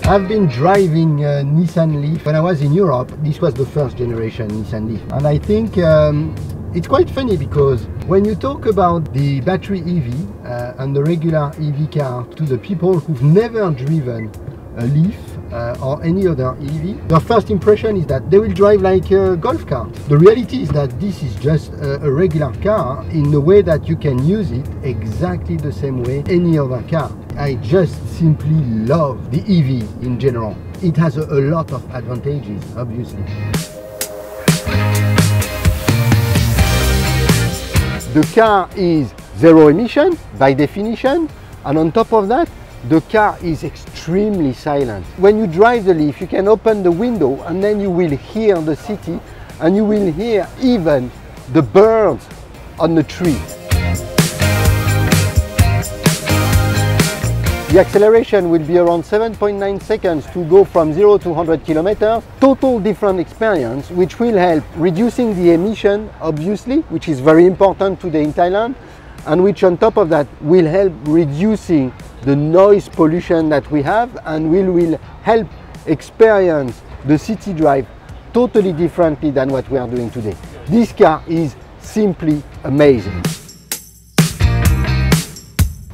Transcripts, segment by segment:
I've been driving Nissan LEAF when I was in Europe. This was the first generation Nissan LEAF, and I think it's quite funny because when you talk about the battery EV and the regular EV car to the people who've never driven a LEAF or any other EV, their first impression is that they will drive like a golf car. The reality is that this is just a regular car in the way that you can use it exactly the same way any other car. I just simply love the EV in general. It has a lot of advantages, obviously. The car is zero emission by definition, and on top of that, the car is extremely silent. When you drive the LEAF, you can open the window and then you will hear the city, and you will hear even the birds on the tree. The acceleration will be around 7.9 seconds to go from 0 to 100 kilometers. Total different experience, which will help reducing the emission, obviously, which is very important today in Thailand, and which on top of that will help reducing the noise pollution that we have, and will help experience the city drive totally differently than what we are doing today. This car is simply amazing.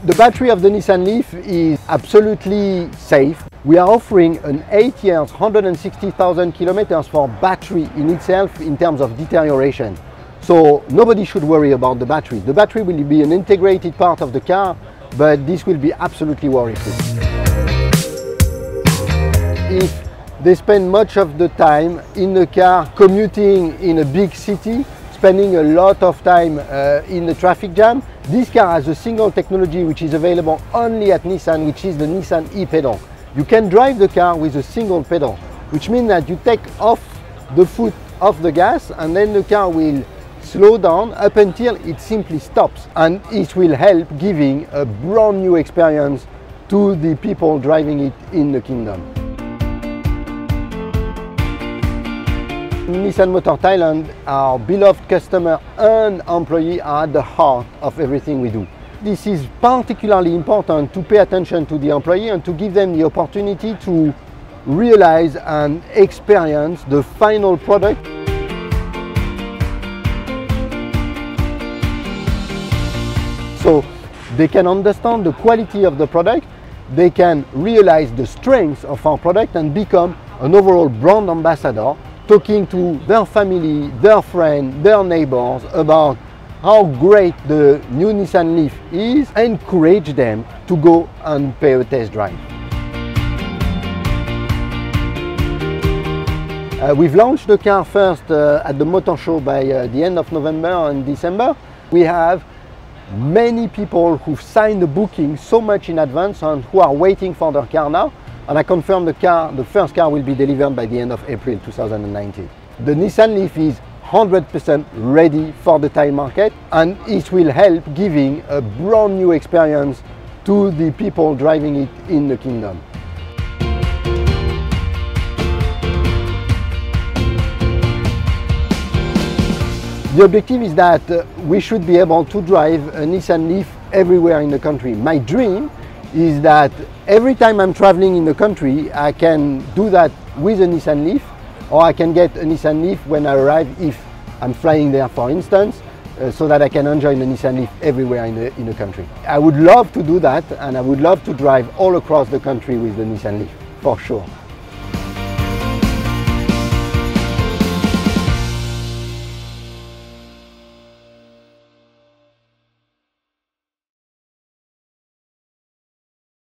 The battery of the Nissan LEAF is absolutely safe. We are offering an 8 years, 160,000 kilometers for battery in itself in terms of deterioration. So nobody should worry about the battery. The battery will be an integrated part of the car, but this will be absolutely worry-free. If they spend much of the time in the car commuting in a big city, spending a lot of time in the traffic jam, this car has a single technology which is available only at Nissan, which is the Nissan e-pedal. You can drive the car with a single pedal, which means that you take off the foot off the gas and then the car will slow down up until it simply stops, and it will help giving a brand new experience to the people driving it in the kingdom. Nissan Motor Thailand, our beloved customer and employee are at the heart of everything we do. This is particularly important to pay attention to the employee and to give them the opportunity to realize and experience the final product. So they can understand the quality of the product, they can realize the strengths of our product and become an overall brand ambassador, talking to their family, their friends, their neighbors about how great the new Nissan LEAF is, and encourage them to go and pay a test drive. We've launched the car first at the motor show by the end of November and December. We have many people who've signed the booking so much in advance and who are waiting for their car now. And I confirm the first car will be delivered by the end of April 2019. The Nissan LEAF is 100% ready for the Thai market, and it will help giving a brand new experience to the people driving it in the kingdom. The objective is that we should be able to drive a Nissan LEAF everywhere in the country. My dream is that every time I'm traveling in the country, I can do that with a Nissan LEAF, or I can get a Nissan LEAF when I arrive if I'm flying there, for instance, so that I can enjoy the Nissan LEAF everywhere in the country. I would love to do that, and I would love to drive all across the country with the Nissan LEAF, for sure.